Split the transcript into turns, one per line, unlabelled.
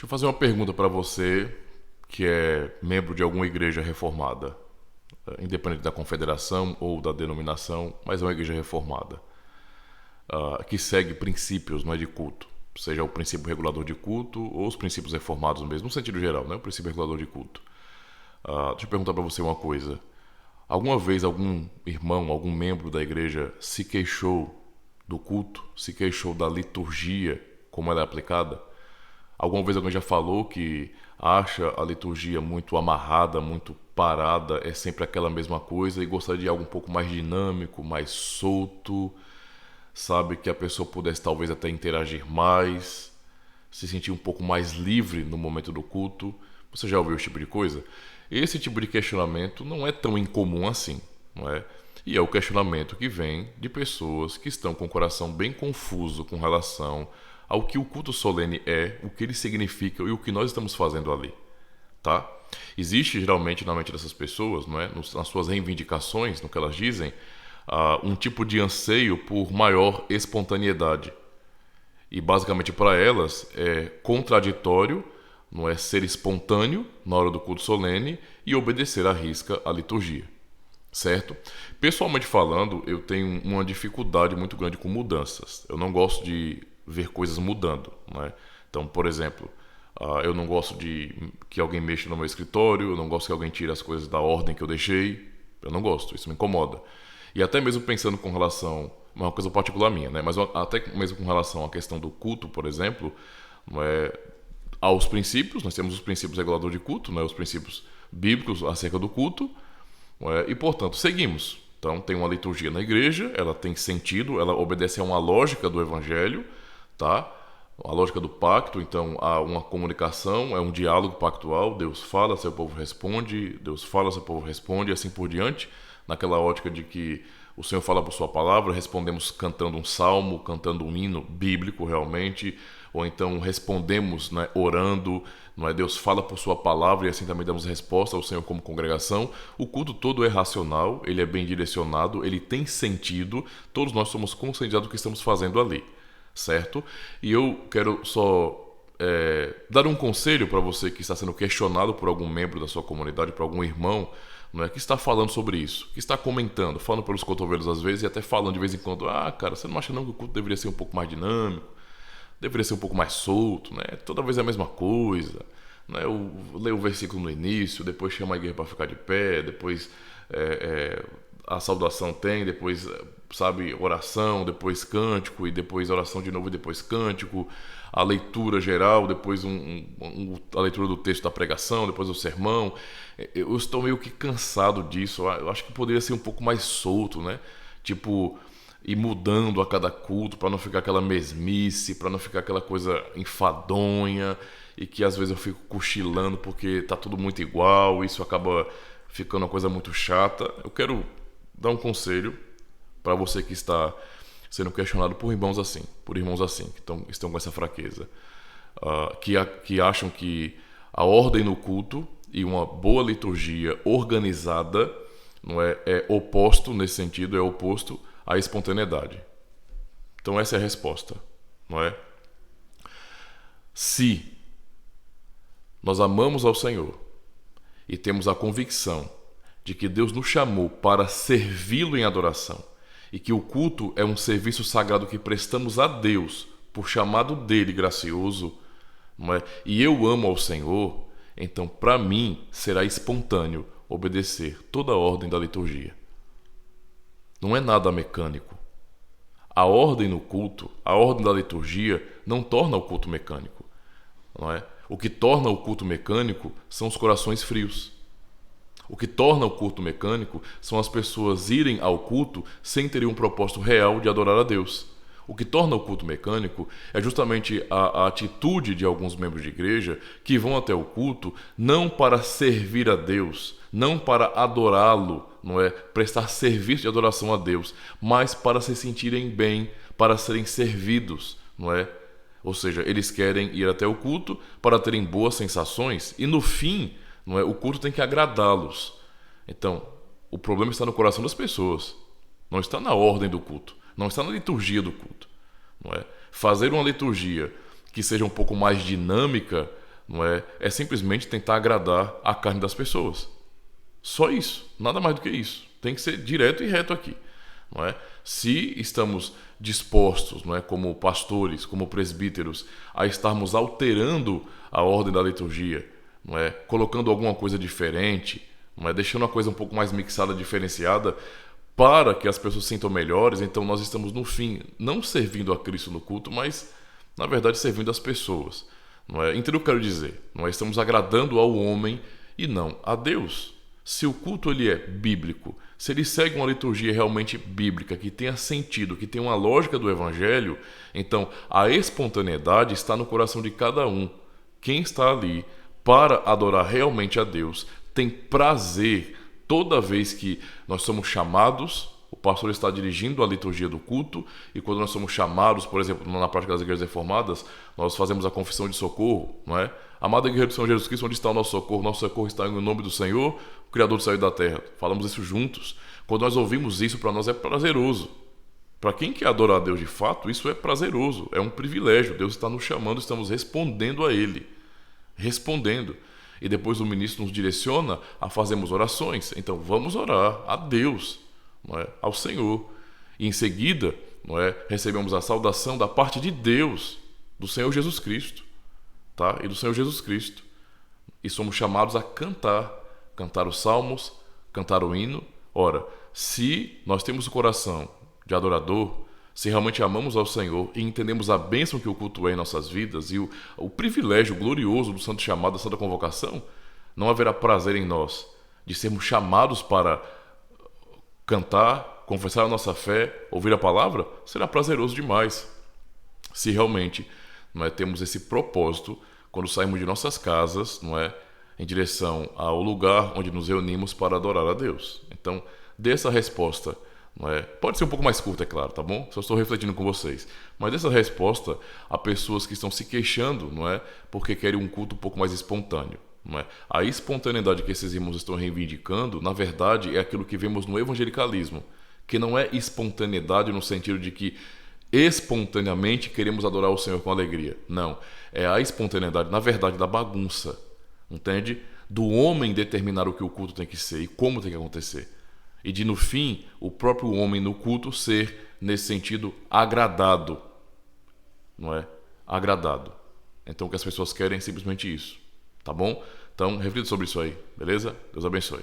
Deixa eu fazer uma pergunta para você que é membro de alguma igreja reformada, independente da confederação ou da denominação, mas é uma igreja reformada, que segue princípios, não é, de culto, seja o princípio regulador de culto ou os princípios reformados mesmo, no sentido geral, né, o princípio regulador de culto. Deixa eu perguntar para você uma coisa. Alguma vez algum irmão, algum membro da igreja se queixou do culto, se queixou da liturgia, como ela é aplicada? Alguma vez alguém já falou que acha a liturgia muito amarrada, muito parada, é sempre aquela mesma coisa e gostaria de algo um pouco mais dinâmico, mais solto, sabe? Que a pessoa pudesse talvez até interagir mais, se sentir um pouco mais livre no momento do culto. Você já ouviu esse tipo de coisa? Esse tipo de questionamento não é tão incomum assim, não é? E é o questionamento que vem de pessoas que estão com o coração bem confuso com relação ao que o culto solene é, o que ele significa e o que nós estamos fazendo ali, tá? Existe geralmente na mente dessas pessoas, não é? Nas suas reivindicações, no que elas dizem, um tipo de anseio por maior espontaneidade. E basicamente para elas é contraditório, não é, ser espontâneo na hora do culto solene e obedecer à risca à liturgia, certo? Pessoalmente falando, eu tenho uma dificuldade muito grande com mudanças. Eu não gosto de ver coisas mudando, né? Então, por exemplo, eu não gosto de que alguém mexa no meu escritório, eu não gosto que alguém tire as coisas da ordem que eu deixei, eu não gosto, isso me incomoda. E até mesmo pensando com relação, uma coisa particular minha, né? Mas até mesmo com relação à questão do culto, por exemplo, não é, aos princípios, nós temos os princípios reguladores de culto, né? Os princípios bíblicos acerca do culto, e portanto seguimos. Então tem uma liturgia na igreja, ela tem sentido, ela obedece a uma lógica do evangelho, tá? A lógica do pacto. Então há uma comunicação, é um diálogo pactual. Deus fala, seu povo responde. Deus fala, seu povo responde, e assim por diante. Naquela ótica de que o Senhor fala por sua palavra, respondemos cantando um salmo, cantando um hino bíblico realmente, ou então respondemos, né, orando, não é? Deus fala por sua palavra e assim também damos resposta ao Senhor como congregação. O culto todo é racional, ele é bem direcionado, ele tem sentido, todos nós somos conscientizados do que estamos fazendo ali, certo? E eu quero só dar um conselho para você que está sendo questionado por algum membro da sua comunidade, por algum irmão, não é, que está falando sobre isso, que está comentando, falando pelos cotovelos às vezes e até falando de vez em quando: cara, você não acha não que o culto deveria ser um pouco mais dinâmico, deveria ser um pouco mais solto, né? Toda vez é a mesma coisa, né? Eu leio o versículo no início, depois chama a igreja para ficar de pé, depois a saudação tem, depois, sabe, oração, depois cântico, e depois oração de novo e depois cântico, a leitura geral, depois a leitura do texto da pregação, depois o sermão. Eu estou meio que cansado disso. Eu acho que poderia ser um pouco mais solto, né? Tipo, ir mudando a cada culto para não ficar aquela mesmice, para não ficar aquela coisa enfadonha e que às vezes eu fico cochilando porque tá tudo muito igual, isso acaba ficando uma coisa muito chata. Eu quero dar um conselho para você que está sendo questionado por irmãos assim, que estão com essa fraqueza, que acham que a ordem no culto e uma boa liturgia organizada não é oposto nesse sentido, é oposto à espontaneidade. Então essa é a resposta, não é? Se nós amamos ao Senhor e temos a convicção de que Deus nos chamou para servi-lo em adoração e que o culto é um serviço sagrado que prestamos a Deus por chamado dele gracioso, não é? E eu amo ao Senhor, então para mim será espontâneo obedecer toda a ordem da liturgia. Não é nada mecânico. A ordem no culto, a ordem da liturgia não torna o culto mecânico, não é? O que torna o culto mecânico são os corações frios. O que torna o culto mecânico são as pessoas irem ao culto sem terem um propósito real de adorar a Deus. O que torna o culto mecânico é justamente a atitude de alguns membros de igreja que vão até o culto não para servir a Deus, não para adorá-lo, não é, prestar serviço de adoração a Deus, mas para se sentirem bem, para serem servidos, não é? Ou seja, eles querem ir até o culto para terem boas sensações e no fim, não é, o culto tem que agradá-los. Então, o problema está no coração das pessoas, não está na ordem do culto, não está na liturgia do culto, não é? Fazer uma liturgia que seja um pouco mais dinâmica, não é? É simplesmente tentar agradar a carne das pessoas. Só isso, nada mais do que isso. Tem que ser direto e reto aqui, não é? Se estamos dispostos, não é, como pastores, como presbíteros, a estarmos alterando a ordem da liturgia, não é, colocando alguma coisa diferente, não é, deixando a coisa um pouco mais mixada, diferenciada, para que as pessoas se sintam melhores, então nós estamos no fim não servindo a Cristo no culto, mas na verdade servindo as pessoas, não é? Entendeu o que eu quero dizer? Não é? Estamos agradando ao homem e não a Deus. Se o culto ele é bíblico, se ele segue uma liturgia realmente bíblica, que tenha sentido, que tenha uma lógica do evangelho, então a espontaneidade está no coração de cada um. Quem está ali para adorar realmente a Deus tem prazer toda vez que nós somos chamados. O pastor está dirigindo a liturgia do culto, e quando nós somos chamados, por exemplo, na prática das igrejas reformadas, nós fazemos a confissão de socorro, não é? Amado guerreiro do Senhor Jesus Cristo, onde está o nosso socorro? Nosso socorro está no nome do Senhor, o Criador do céu e da terra. Falamos isso juntos. Quando nós ouvimos isso, para nós é prazeroso. Para quem quer adorar a Deus de fato, isso é prazeroso, é um privilégio. Deus está nos chamando, estamos respondendo a Ele. Respondendo. E depois o ministro nos direciona a fazermos orações. Então vamos orar a Deus, não é? Ao Senhor. E em seguida, não é? Recebemos a saudação da parte de Deus, do Senhor Jesus Cristo. Tá? E do Senhor Jesus Cristo. E somos chamados a cantar os salmos, cantar o hino. Ora, se nós temos o coração de adorador, se realmente amamos ao Senhor e entendemos a bênção que o culto é em nossas vidas e o privilégio glorioso do santo chamado, da santa convocação, não haverá prazer em nós de sermos chamados para cantar, confessar a nossa fé, ouvir a palavra. Será prazeroso demais se realmente, não é, temos esse propósito quando saímos de nossas casas, não é, em direção ao lugar onde nos reunimos para adorar a Deus. Então, dê essa resposta, não é? Pode ser um pouco mais curta, é claro, tá bom? Só estou refletindo com vocês. Mas dê essa resposta a pessoas que estão se queixando, não é, porque querem um culto um pouco mais espontâneo, não é? A espontaneidade que esses irmãos estão reivindicando, na verdade, é aquilo que vemos no evangelicalismo, que não é espontaneidade no sentido de que espontaneamente queremos adorar o Senhor com alegria. Não. É a espontaneidade, na verdade, da bagunça. Entende? Do homem determinar o que o culto tem que ser e como tem que acontecer. E de, no fim, o próprio homem no culto ser, nesse sentido, agradado. Não é? Agradado. Então, o que as pessoas querem é simplesmente isso. Tá bom? Então, reflita sobre isso aí. Beleza? Deus abençoe.